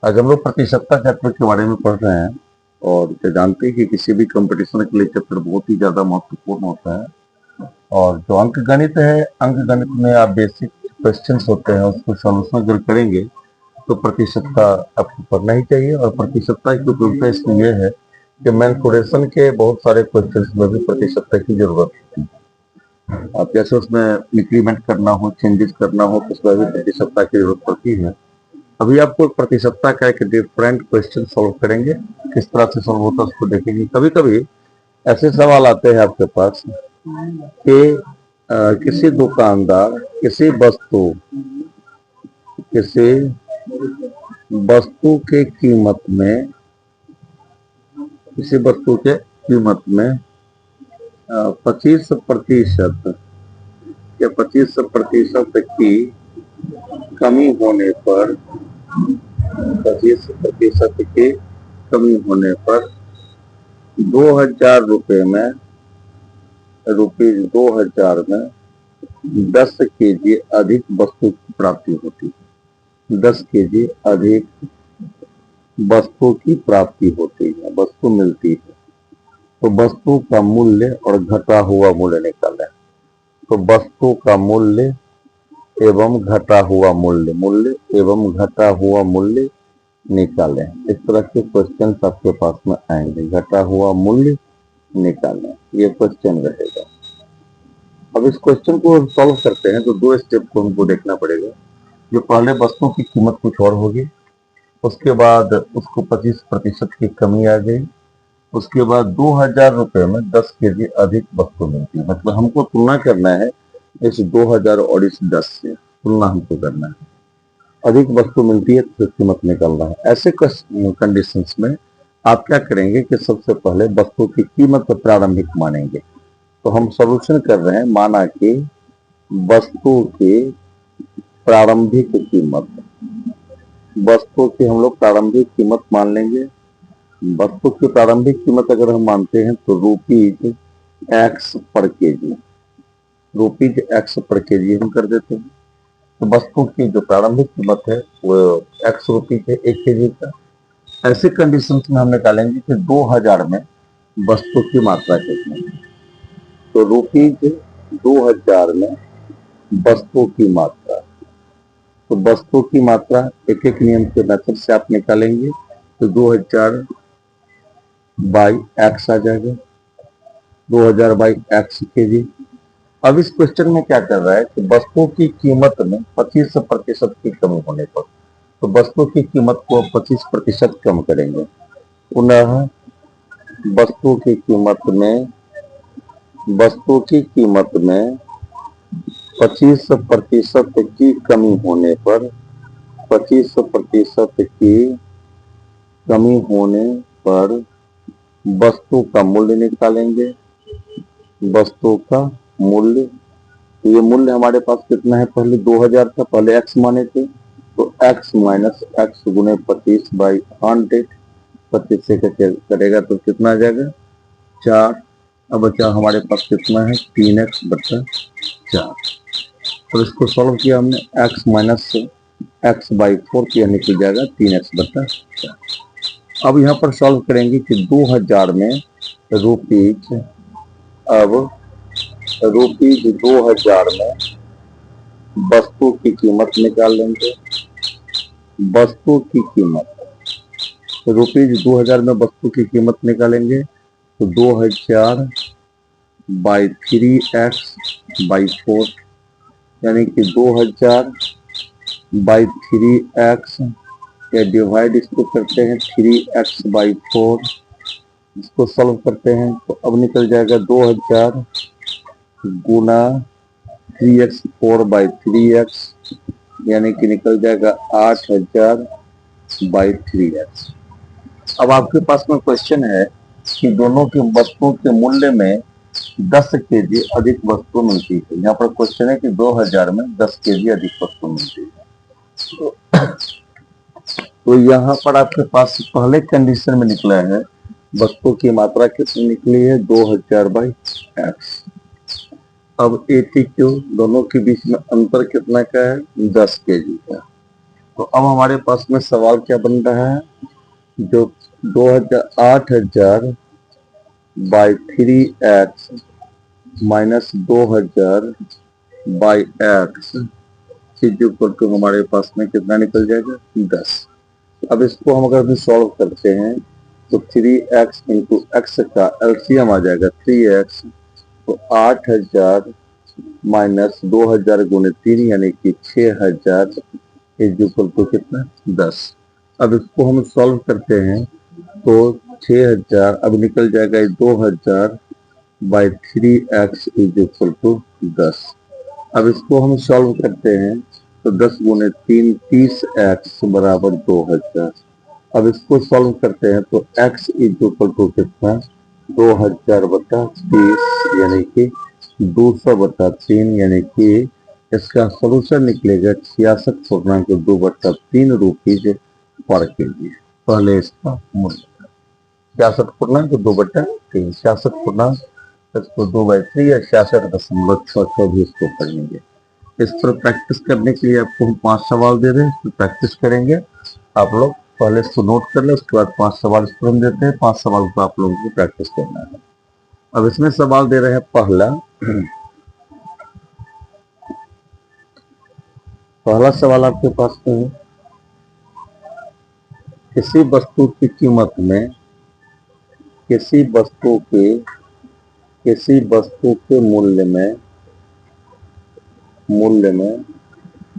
आज हम लोग प्रतिशतता चैप्टर के बारे में पढ़ रहे हैं और ये जानते हैं कि किसी भी कंपटीशन के लिए चैप्टर बहुत ही ज्यादा महत्वपूर्ण होता है। और जो अंक गणित है, अंक गणित में आप बेसिक क्वेश्चंस होते हैं उसको सॉल्यूशन अगर करेंगे तो प्रतिशतता आपको पढ़ना ही चाहिए। और प्रतिशतता की उपयोगिता इसमें यह है कि मैन्सुरेशन के बहुत सारे क्वेश्चंस में भी प्रतिशतता की जरूरत होती है। आप जैसे उसमें इंक्रीमेंट करना हो, चेंजेस करना हो, तो उसमें भी प्रतिशतता की जरूरत पड़ती है। अभी आपको प्रतिशतता का एक डिफरेंट क्वेश्चन सॉल्व करेंगे, किस तरह से सॉल्व होता है उसको देखेंगे। कभी कभी ऐसे सवाल आते हैं आपके पास कि किसी दुकानदार किसी वस्तु के कीमत में किसी वस्तु के कीमत में 25% या 25% की कमी होने पर 25% की कमी होने पर 2000 रुपये में ₹2000 में 10 केजी अधिक वस्तु की प्राप्ति होती है। 10 केजी अधिक वस्तु की प्राप्ति होती है, वस्तु मिलती है। तो वस्तु का मूल्य और घटा हुआ मूल्य निकालें। तो वस्तु का मूल्य एवं घटा हुआ मूल्य निकालें। इस तरह के क्वेश्चन आपके पास में आएंगे। घटा हुआ मूल्य निकालें, ये क्वेश्चन रहेगा। अब इस क्वेश्चन को सॉल्व करते हैं तो दो स्टेप को हमको देखना पड़ेगा। जो पहले वस्तु की कीमत कुछ और होगी, उसके बाद उसको 25% की कमी आ गई, उसके बाद 2000 रुपये में 10 केजी अधिक वस्तु मिलती है। मतलब हमको तुलना करना है इस 2000 और इस 10 से तुलना हमको करना है। अधिक वस्तु मिलती है तो कीमत निकालना है। ऐसे कंडीशंस में आप क्या करेंगे कि सबसे पहले वस्तु की कीमत प्रारंभिक मानेंगे। तो हम सॉल्यूशन कर रहे हैं, माना कि वस्तु की प्रारंभिक कीमत, वस्तु की हम लोग प्रारंभिक कीमत मान लेंगे। वस्तु की प्रारंभिक कीमत अगर हम मानते हैं तो ₹x पर केजी, ₹x पर केजी हम कर देते हैं। तो वस्तु की जो प्रारंभिक कीमत है वो ₹x है 1 केजी का। ऐसे कंडीशंस में हम निकालेंगे कि 2000 में वस्तु की मात्रा कितनी है। तो ₹2000 में वस्तु की मात्रा, तो वस्तु की मात्रा एक एक नियम के मेथड से आप निकालेंगे। तो 2000 बाई x आ जाएगा, 2000 बाई x केजी। अब इस क्वेश्चन में क्या कर रहा है कि वस्तु की कीमत में 25% की कमी होने पर, तो वस्तु की कीमत को 25% कम करेंगे। पुनः वस्तु की कीमत में 25% की कमी होने पर 25% की कमी होने पर वस्तु का मूल्य निकालेंगे। वस्तु का मूल्य, तो ये मूल्य हमारे पास कितना है, पहले 2000 था, पहले x माने थे, तो x माइनस एक्स गुने 25/100, 25 से करेगा तो कितना आ जाएगा 4। अब बचा हमारे पास कितना है 3x/4। तो इसको सॉल्व किया हमने, x माइनस x/4 किया, निकल जाएगा 3x/4। अब यहाँ पर सॉल्व करेंगे कि 2000 में ₹2000 में वस्तु की कीमत निकाल लेंगे। वस्तु की कीमत, ₹2000 में वस्तु की कीमत निकालेंगे तो 2000/3x/4, यानी कि 2000/3x, या डिवाइड इसको करते हैं 3x/4, इसको सॉल्व करते हैं तो अब निकल जाएगा 2000 गुना 3x 4/3x, यानी कि निकल जाएगा 8000/3x। अब आपके पास में क्वेश्चन है कि दोनों की वस्तुओं के मूल्य में 10 केजी अधिक वस्तु मिलती है। यहाँ पर क्वेश्चन है कि 2000 में 10 केजी अधिक वस्तु मिलती है। तो यहाँ पर आपके पास पहले कंडीशन में निकला है वस्तु की मात्रा कितनी निकली है 2000/x। अब ATQ दोनों के बीच में अंतर कितना का है 10 केजी का। तो अब हमारे पास में सवाल क्या बन रहा है, जो 8,000 बाई 3x माइनस 2,000 by x is equal to हमारे पास में कितना निकल जाएगा, 10। अब इसको हम अगर सॉल्व करते हैं तो 3x इंटू एक्स का एलसीएम आ जाएगा 3x, तो 8,000 माइनस 2,000 गुणे 3 यानी कि 6,000 इज इक्वल टू कितना, 10। अब इसको हम सॉल्व करते हैं तो 6,000 अब निकल जाएगा 2,000 by 3x is equal to 10। अब इसको हम सॉल्व करते हैं तो 10 गुणे 3 30x बराबर 2,000। अब इसको सॉल्व करते हैं तो x इज इक्वल टू कितना, 2,000 बटा 30 यानी कि 200 बटा 3 यानी कि इसका सोल्यूशन निकलेगा 66.2 बटा 3 रुपीज पर केजी। पहले इसका मूल्य 66.2 बटा 3, 66 इसको 2/3 या 66.6 भी इसको पढ़ेंगे। इस पर प्रैक्टिस करने के लिए आपको हम 5 सवाल दे रहे हैं, इस पर प्रैक्टिस करेंगे। आप लोग पहले इसको नोट कर ले, उसके बाद 5 सवाल इस पर हम देते हैं, 5 सवाल को आप लोगों को प्रैक्टिस करना है। अब इसमें सवाल दे रहे हैं पहला सवाल आपके पास में है, किसी वस्तु की कीमत में किसी वस्तु के मूल्य में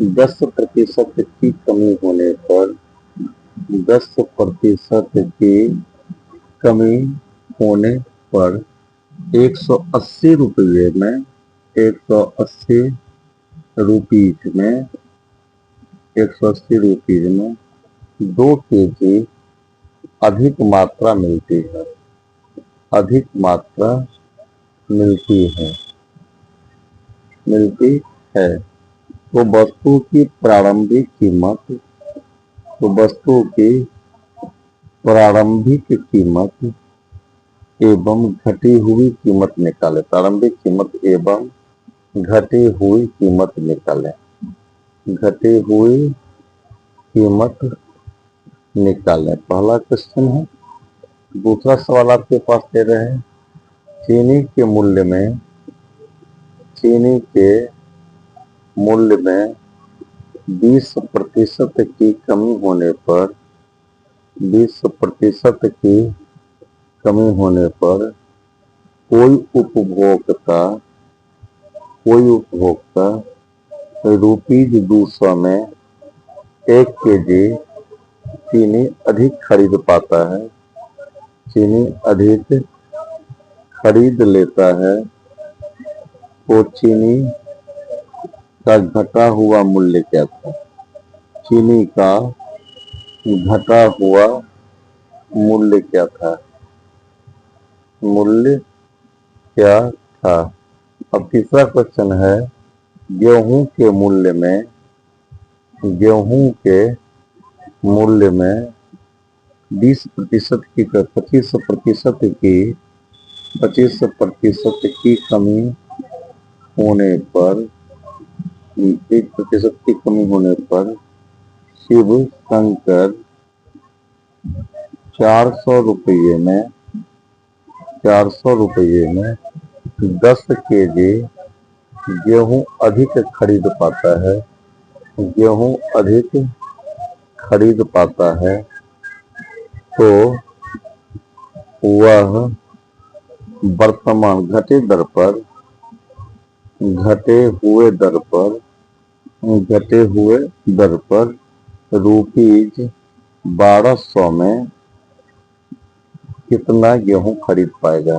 10% की कमी होने पर 10% की कमी होने पर 180 रुपये में 180 रुपीज में 180 रुपीज में 2 केजी अधिक मात्रा मिलती है, अधिक मात्रा मिलती है तो वस्तु की प्रारंभिक कीमत एवं घटी हुई कीमत निकाले। प्रारंभिक कीमत एवं घटी हुई कीमत निकाले, घटी हुई कीमत निकालें। पहला क्वेश्चन है। दूसरा सवाल आपके पास दे रहे हैं, चीनी के मूल्य में 20% की कमी होने पर 20% की कमी होने पर कोई उपभोक्ता ₹200 में 1 केजी चीनी अधिक खरीद पाता है, चीनी अधिक खरीद लेता है तो चीनी का घटा हुआ मूल्य क्या था, चीनी का घटा हुआ मूल्य क्या था, मूल्य क्या था। अब तीसरा क्वेश्चन है, गेहूं के मूल्य में 25% की कमी होने पर 1% की कमी होने पर शिव शंकर 400 रुपये में 10 केजी गेहूं अधिक खरीद पाता है, गेहूं अधिक खरीद पाता है तो वह वर्तमान घटे हुए दर पर ₹1200 में कितना गेहूं खरीद पाएगा,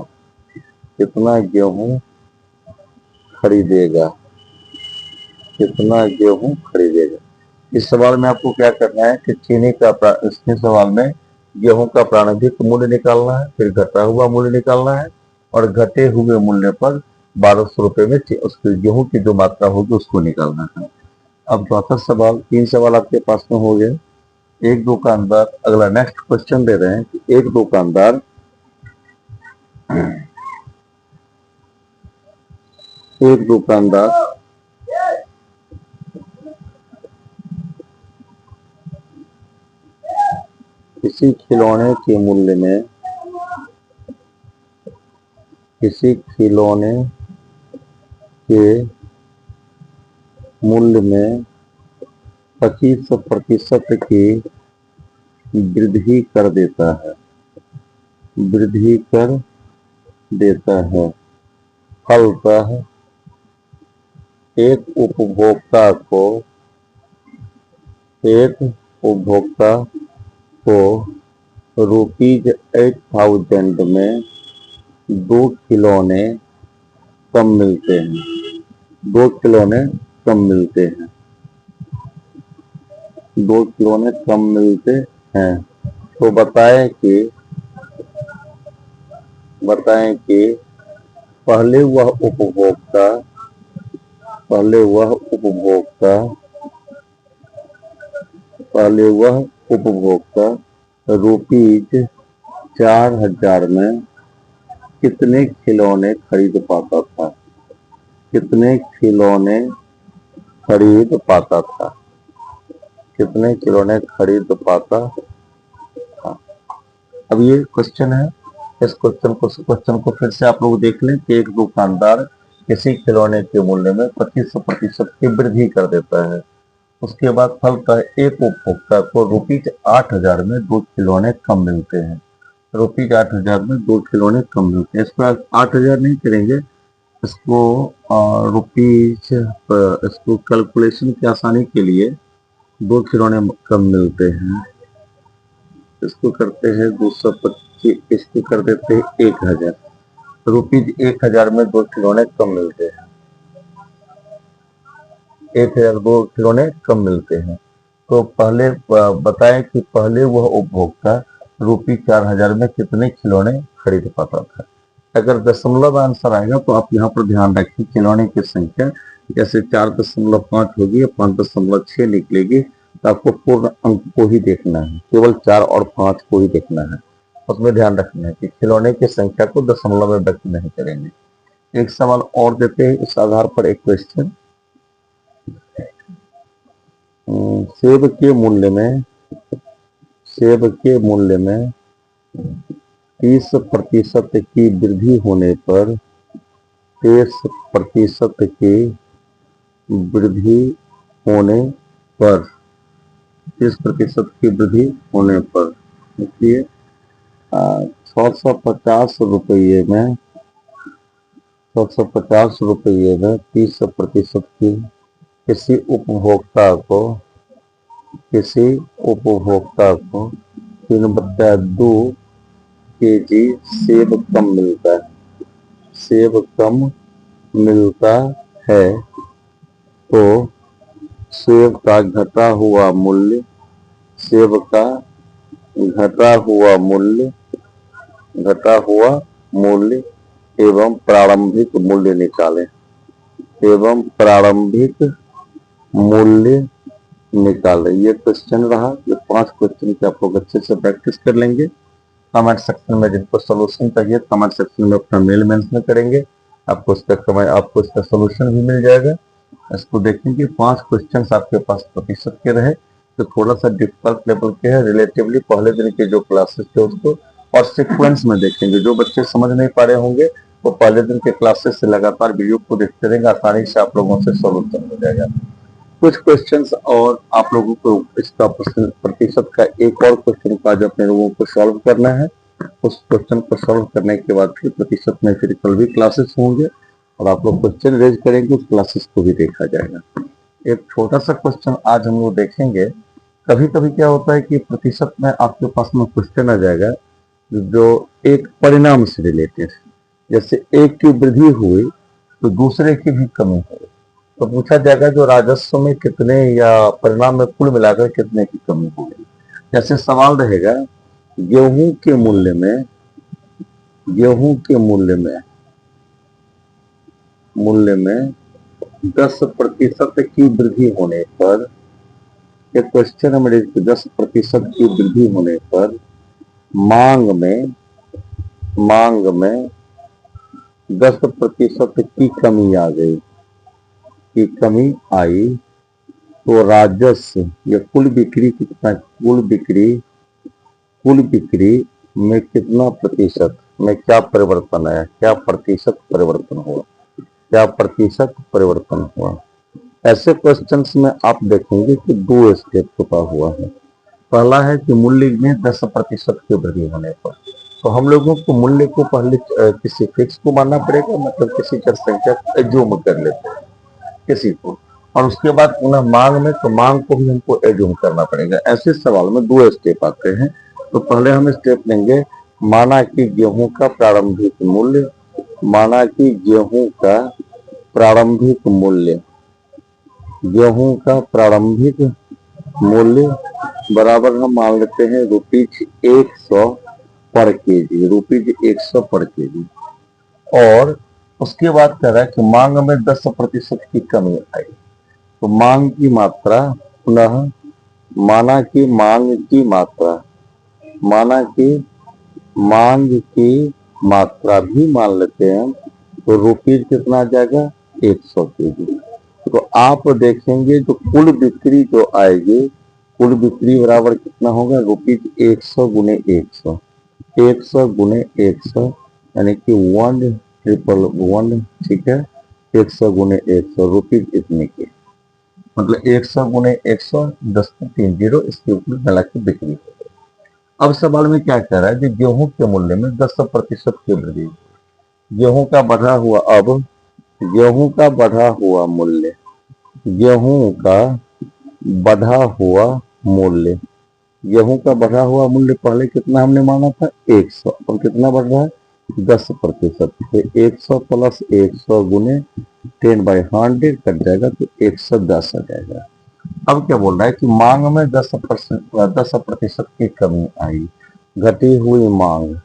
कितना गेहूं खरीदेगा, कितना गेहूं खरीदेगा। इस सवाल में आपको क्या करना है कि इसके सवाल में गेहूं का प्रारंभिक मूल्य निकालना है, फिर घटा हुआ मूल्य निकालना है और घटे हुए मूल्य पर 1200 रुपये में उसके गेहूं की जो मात्रा होगी उसको निकालना है। अब चौथा सवाल, 3 सवाल आपके पास में हो गए। एक दुकानदार, अगला नेक्स्ट क्वेश्चन दे रहे हैं कि एक किसी खिलौने के मूल्य में किसी खिलौने के मूल्य में 25% की वृद्धि कर देता है वृद्धि कर देता है। फलतः एक उपभोक्ता को ₹8000 में 2 खिलौने कम मिलते हैं 2 खिलौने कम मिलते हैं। तो बताएं कि पहले वह उपभोक्ता ₹4000 में कितने खिलौने खरीद पाता था कितने खिलौने खरीद पाता था। अब ये क्वेश्चन है। इस क्वेश्चन को फिर से आप लोग देख लें कि एक दुकानदार किसी खिलौने के मूल्य में 25% की वृद्धि कर देता है। उसके बाद फलतः एक उपभोक्ता को ₹8000 में 2 खिलौने कम मिलते हैं ₹8000 में 2 खिलौने कम मिलते हैं। इसको 8000 नहीं करेंगे, इसको कैलकुलेशन की आसानी के लिए 2 खिलौने कम मिलते हैं, इसको करते हैं 225, इसको कर देते हैं 1000 ₹1000 में 2 खिलौने कम मिलते हैं 1000 2 खिलौने कम मिलते हैं। तो पहले बताएं कि पहले वह उपभोक्ता ₹4000 में कितने खिलौने खरीद पाता था। अगर दशमलव आंसर आएगा तो आप यहाँ पर ध्यान रखिए खिलौने की संख्या जैसे 4.5 होगी या 5.6 निकलेगी तो आपको पूर्ण अंक को ही देखना है, केवल 4 और 5 को ही देखना है। उसमें ध्यान रखना है कि खिलौने की संख्या को दशमलव में व्यक्त नहीं करेंगे। एक सवाल और देते हैं इस आधार पर एक क्वेश्चन। सेब के मूल्य में 30% की वृद्धि होने पर 30% की वृद्धि होने पर देखिए 650 रुपये में 30% की किसी उपभोक्ता को 3/2 केजी सेब कम मिलता है तो सेब का घटा हुआ मूल्य एवं प्रारंभिक मूल्य निकालें। ये क्वेश्चन रहा। ये 5 क्वेश्चन की आप लोग अच्छे से प्रैक्टिस कर लेंगे। कमेंट सेक्शन में जिनको सोल्यूशन चाहिए कमेंट सेक्शन में अपना मेल मेंशन करेंगे, आपको इसका सोल्यूशन भी मिल जाएगा। इसको देखेंगे 5 क्वेश्चन आपके पास प्रतिशत के रहे तो थोड़ा सा डिफिकल्ट लेवल के है रिलेटिवली। पहले दिन के जो क्लासेस थे उसको और सीक्वेंस में देखेंगे। जो बच्चे समझ नहीं पा रहे होंगे वो पहले दिन के क्लासेस से लगातार वीडियो को देखते रहेंगे, आसानी से आप लोगों से सोल्यूशन हो जाएगा। कुछ क्वेश्चंस और आप लोगों को इसका प्रतिशत का एक और क्वेश्चन का जो अपने लोगों को सॉल्व करना है, उस क्वेश्चन को सॉल्व करने के बाद फिर प्रतिशत में फिर कल भी क्लासेस होंगे और आप लोग क्वेश्चन रेज करेंगे, उस क्लासेस को भी देखा जाएगा। एक छोटा सा क्वेश्चन आज हम लोग देखेंगे। कभी कभी क्या होता है कि प्रतिशत में आपके पास में क्वेश्चन आ जाएगा जो एक परिणाम से रिलेटेड, जैसे एक की वृद्धि हुई तो दूसरे की भी कमी हुई, तो पूछा जाएगा जो राजस्व में कितने या परिणाम में कुल मिलाकर कितने की कमी होगी। जैसे सवाल रहेगा गेहूं के मूल्य में 10% की वृद्धि होने पर, एक क्वेश्चन है 10% की वृद्धि होने पर मांग में 10% की कमी आई तो राजस्व या कुल बिक्री कुल बिक्री में कितना प्रतिशत में क्या परिवर्तन आया, क्या प्रतिशत परिवर्तन हुआ, क्या प्रतिशत परिवर्तन हुआ। ऐसे क्वेश्चंस में आप देखेंगे कि दो स्टेप छुपा हुआ है। पहला है कि मूल्य में 10% की वृद्धि होने पर, तो हम लोगों को मूल्य को पहले किसी फिक्स को मानना पड़ेगा, मतलब किसी चर संख्या को एज्यूम कर लेते हैं किसी को, और उसके बाद पुनः मांग में, तो मांग को भी हमको एज्यूम करना पड़ेगा। ऐसे सवाल में दो स्टेप आते हैं। तो पहले हम स्टेप लेंगे, माना कि गेहूं का प्रारंभिक मूल्य, माना कि गेहूं का प्रारंभिक मूल्य, गेहूं का प्रारंभिक मूल्य बराबर हम मान लेते हैं ₹100 पर केजी, ₹100 पर केजी। और उसके बाद कह रहा है कि मांग में 10% की कमी आई। तो मांग की मात्रा, पुनः माना कि मांग की मात्रा, माना कि मांग की मात्रा भी मान लेते हैं, तो रुपीज कितना आ जाएगा, 100 केजी। तो आप देखेंगे जो कुल बिक्री जो आएगी, कुल बिक्री बराबर कितना होगा, ₹100 गुने 100, 100 गुने 100 यानी कि 1,111, ठीक है। 100 गुने 100 रुपीज इतने के, मतलब 100 गुने 100, 10 इसके ऊपर मिला के बिक्री। अब सवाल में क्या कह रहा है कि गेहूं के मूल्य में 10% की वृद्धि। गेहूं का बढ़ा हुआ, अब गेहूं का बढ़ा हुआ मूल्य, गेहूं का बढ़ा हुआ मूल्य, गेहूं का बढ़ा हुआ मूल्य पहले कितना हमने माना था, 100, और कितना बढ़ रहा है, 10%। तो 100 प्लस 100 गुने 10/100 कट जाएगा, तो 110 आ जाएगा। अब क्या बोल रहा है कि मांग में 10% की कमी आई, घटी हुई मांग,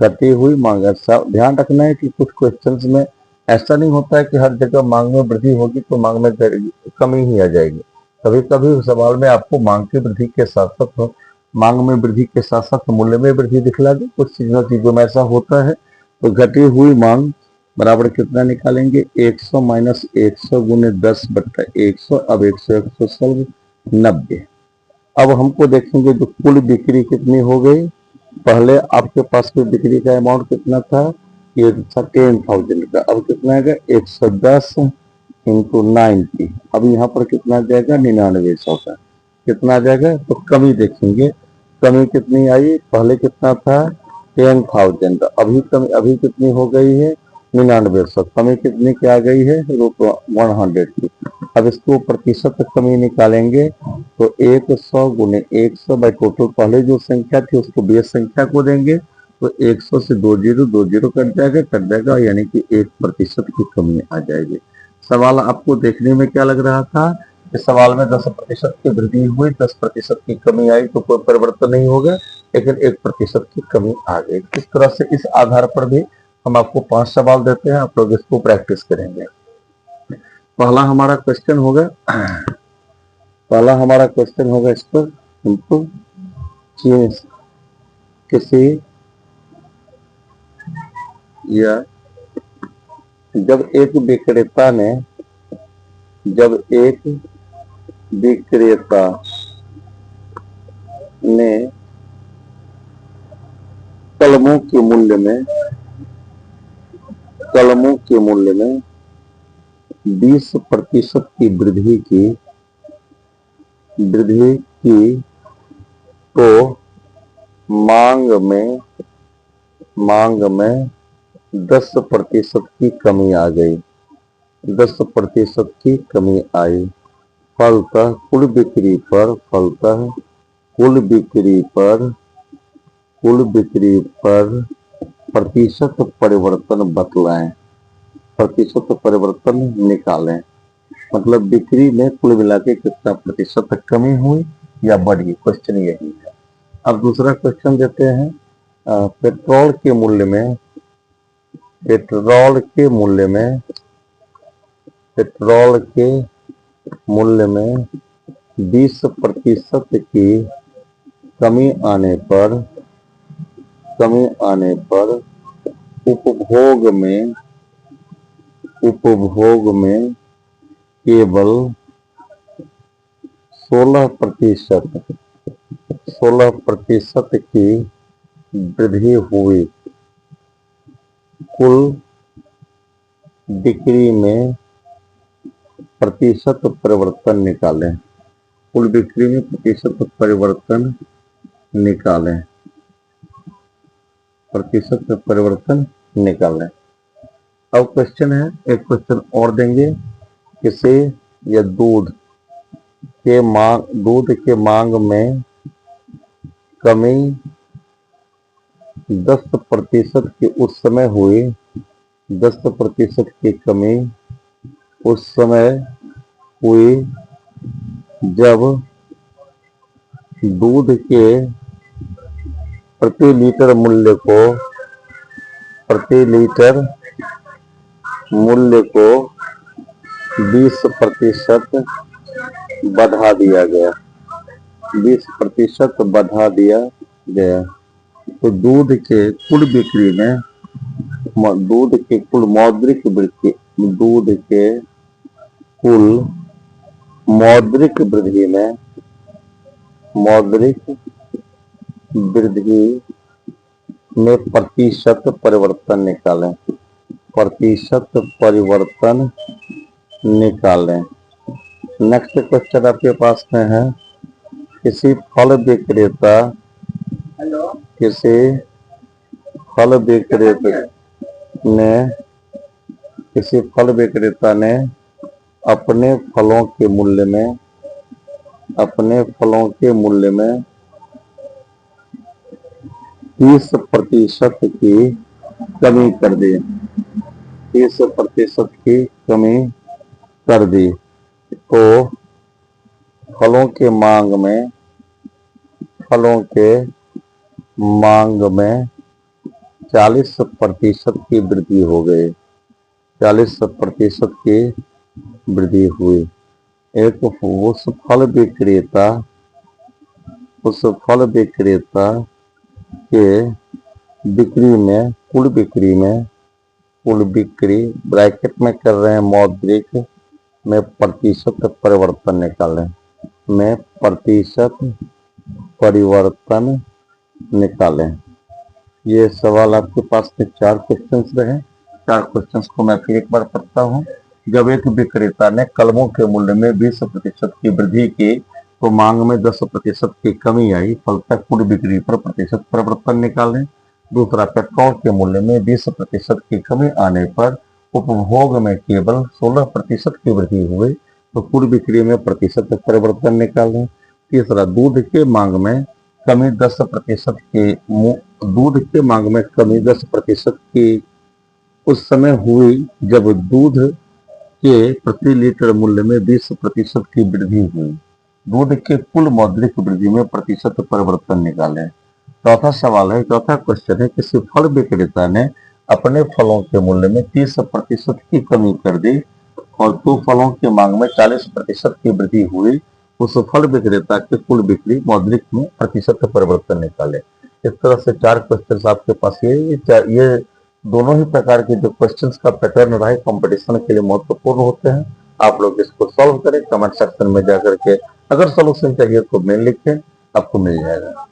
घटी हुई मांग। ऐसा ध्यान रखना है कि कुछ क्वेश्चंस में ऐसा नहीं होता है कि हर जगह मांग में वृद्धि होगी तो मांग में कमी ही आ जाएगी। कभी कभी सवाल में आपको मांग की वृद्धि के साथ साथ, मांग में वृद्धि के साथ साथ मूल्य में वृद्धि दिखला दे, कुछ चीजों में ऐसा होता है। तो घटी हुई मांग बराबर कितना निकालेंगे, 100 माइनस 100 गुने 10/100। अब 100 सॉल्व, 90। अब हमको देखेंगे जो कुल बिक्री कितनी हो गई। पहले आपके पास में बिक्री का अमाउंट कितना था, ये था 10,000 का। अब कितना आएगा, 110 इंटू 90। अब यहाँ पर कितना आ जाएगा, 9900 का। कितना आ जाएगा, तो कमी देखेंगे, कमी कितनी आई, पहले कितना था 10,000, अभी कमी, अभी कितनी हो गई है 9900। कमी कितनी की आ गई है, ₹100 की। अब इसको प्रतिशत कमी निकालेंगे, तो 100 गुने 100 बाई टोटल पहले जो संख्या थी उसको बेस संख्या को देंगे, तो 100 से 20 कट जाएगा, यानी कि 1% की कमी आ जाएगी। सवाल आपको देखने में क्या लग रहा था, इस सवाल में 10% की वृद्धि हुई, 10% की कमी आई, तो कोई परिवर्तन नहीं होगा, लेकिन 1% की कमी आ गई। इस तरह से इस आधार पर भी हम आपको 5 सवाल देते हैं, आप लोग इसको प्रैक्टिस करेंगे। पहला हमारा क्वेश्चन होगा, पहला हमारा क्वेश्चन होगा इस पर सिंपल, किसी या जब एक विक्रेता ने, जब एक विक्रेता ने कलमों के मूल्य में, कलमों के मूल्य में 20% की वृद्धि की, वृद्धि की, तो मांग में 10% की कमी आ गई, 10% की कमी आई। फलतः कुल बिक्री पर, फलतः कुल बिक्री पर, कुल बिक्री पर प्रतिशत परिवर्तन बतलाएं, प्रतिशत परिवर्तन निकालें। मतलब बिक्री में कुल मिला के कितना प्रतिशत कमी हुई या बढ़ी, क्वेश्चन यही है। अब दूसरा क्वेश्चन देते हैं, पेट्रोल के मूल्य में, पेट्रोल के मूल्य में, पेट्रोल के मूल्य में 20% की कमी आने पर, कमी आने पर उपभोग में, उपभोग में केवल 16%, 16% की वृद्धि हुई। कुल बिक्री में प्रतिशत परिवर्तन निकालें। कुल बिक्री में प्रतिशत परिवर्तन निकालें। प्रतिशत परिवर्तन निकालें। अब क्वेश्चन है, एक क्वेश्चन और देंगे। किसी या दूध के मांग में कमी 10% की उस समय हुई। 10% की कमी उस समय हुई जब दूध के प्रति लीटर मूल्य को 20% बढ़ा दिया गया। 20% बढ़ा दिया गया। तो दूध के कुल बिक्री में दूध के कुल मौद्रिक वृद्धि में प्रतिशत परिवर्तन निकालें। प्रतिशत परिवर्तन निकालें। नेक्स्ट क्वेश्चन आपके पास में है, किसी फल विक्रेता ने अपने फलों के मूल्य में 30% की कमी कर दी। 30% की कमी कर दी। तो फलों के मांग में 40% की वृद्धि हो गई। 40% की वृद्धि हुई। एक उस फल विक्रेता के कुल बिक्री ब्रैकेट में कर रहे हैं मौद्रिक में प्रतिशत परिवर्तन निकालें। ये सवाल आपके पास में 4 क्वेश्चंस रहे। 4 क्वेश्चंस को मैं फिर एक बार पढ़ता हूँ। जब एक विक्रेता ने कलमों के मूल्य में 20% की वृद्धि की तो मांग में 10% की कमी आई, फलतः कुल बिक्री पर प्रतिशत परिवर्तन निकालें। दूसरा, पेट्रोल के मूल्य में 20% की कमी आने पर उपभोग में केवल 16% की वृद्धि हुई तो कुल बिक्री में प्रतिशत परिवर्तन निकालें। तीसरा, दूध के मांग में कमी 10% की उस समय हुई जब दूध के प्रति लीटर मूल्य में 20% की वृद्धि हुई। दूध के कुल मौद्रिक वृद्धि में प्रतिशत परिवर्तन निकालें। चौथा सवाल है, चौथा क्वेश्चन है, किसी फल विक्रेता ने अपने फलों के मूल्य में 30% की कमी कर दी और तो फलों की मांग में 40% की वृद्धि हुई। उस फल विक्रेता के कुल बिक्री मौद्रिक में प्रतिशत परिवर्तन निकाले। इस तरह से 4 क्वेश्चन आपके पास। ये दोनों ही प्रकार के जो क्वेश्चंस का पैटर्न रहा है कंपटीशन के लिए महत्वपूर्ण होते हैं। आप लोग इसको सॉल्व करें, कमेंट सेक्शन में जाकर के। अगर सॉल्यूशन चाहिए तो मेल लिखें, आपको मिल जाएगा।